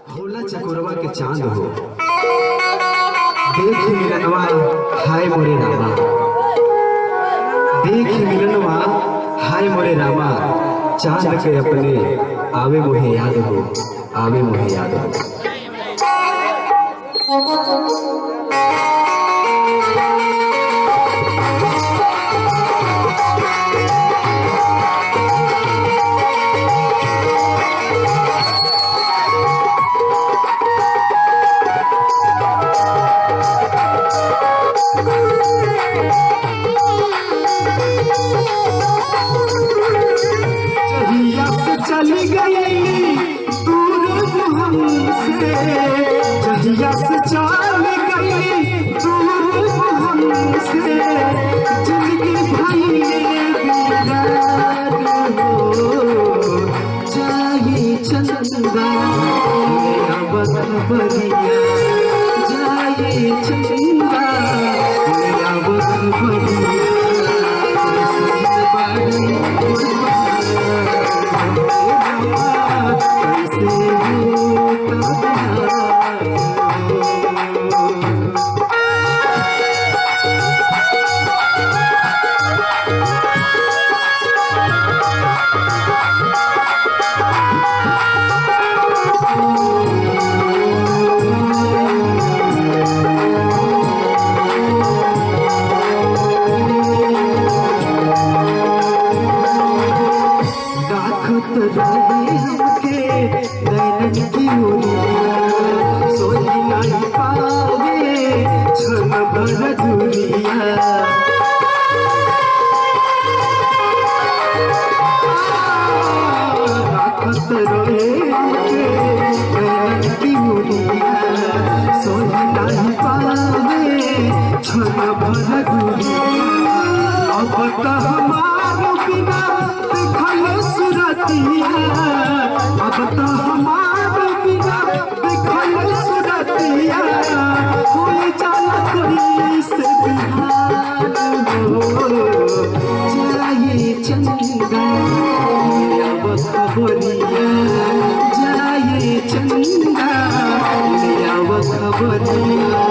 भोला चकोरवा के चांद हो, देख मिलनवा हाय मोरे रामा, देख मिलनवा हाय मोरे रामा, चांद के अपने आवे मोहे याद हो, आवे मोहे याद हो। चली गई दूर हमसे, जहिया से चल गई दूर हमसे, जिंदगी भाई बेकार हो जाए चंदा अब खबरिया, जाए चंदा अब खबरिया। अब तो हमारे बिना देखल सुरतिया, अब तो हमारे बिना देखल सुरतिया, कोई जाला कोई से बिहार हो जाए चंदा अब खबरिया, जाए चंदा अब खबरिया।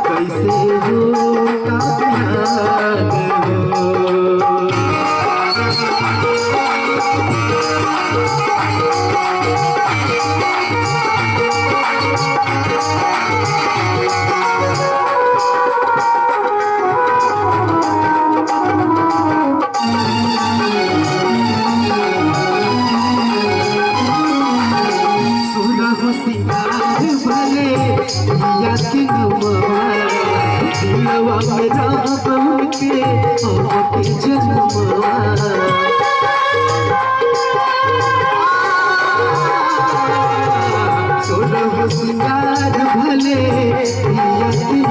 कैसे हो प्यार सिंगार भले मेरा के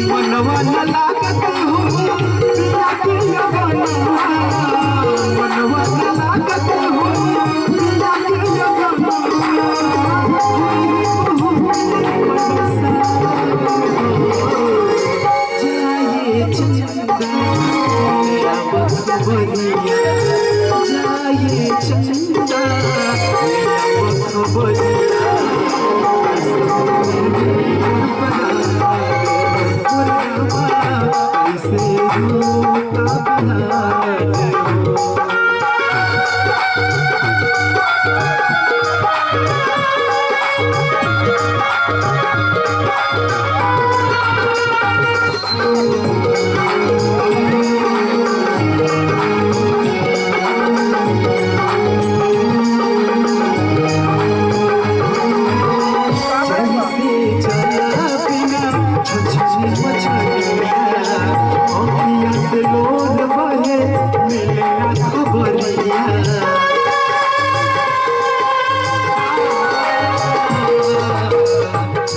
मनवा न लागत हो पिया के बनवा, मनवा न लागत हो पिया के बनवा, जाए चंदा जाए चंदा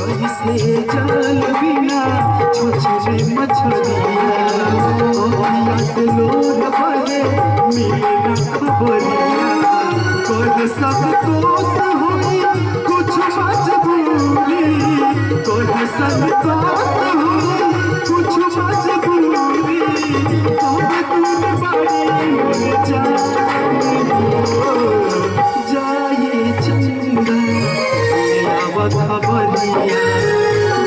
कैसे जल बिना छोछले मछलिया, से लोग बहे मिले न खबरिया, कर सब दोस्त हुई कुछ मजबूर दूरी कोई संतोष हो कुछ मजबूरी कब दूर बड़ी जाए चंदा ले आवा खबरिया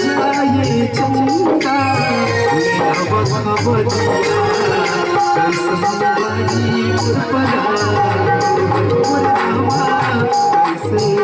जाए चंदा ले आवा खबरिया कैसन बाजी परा कैसे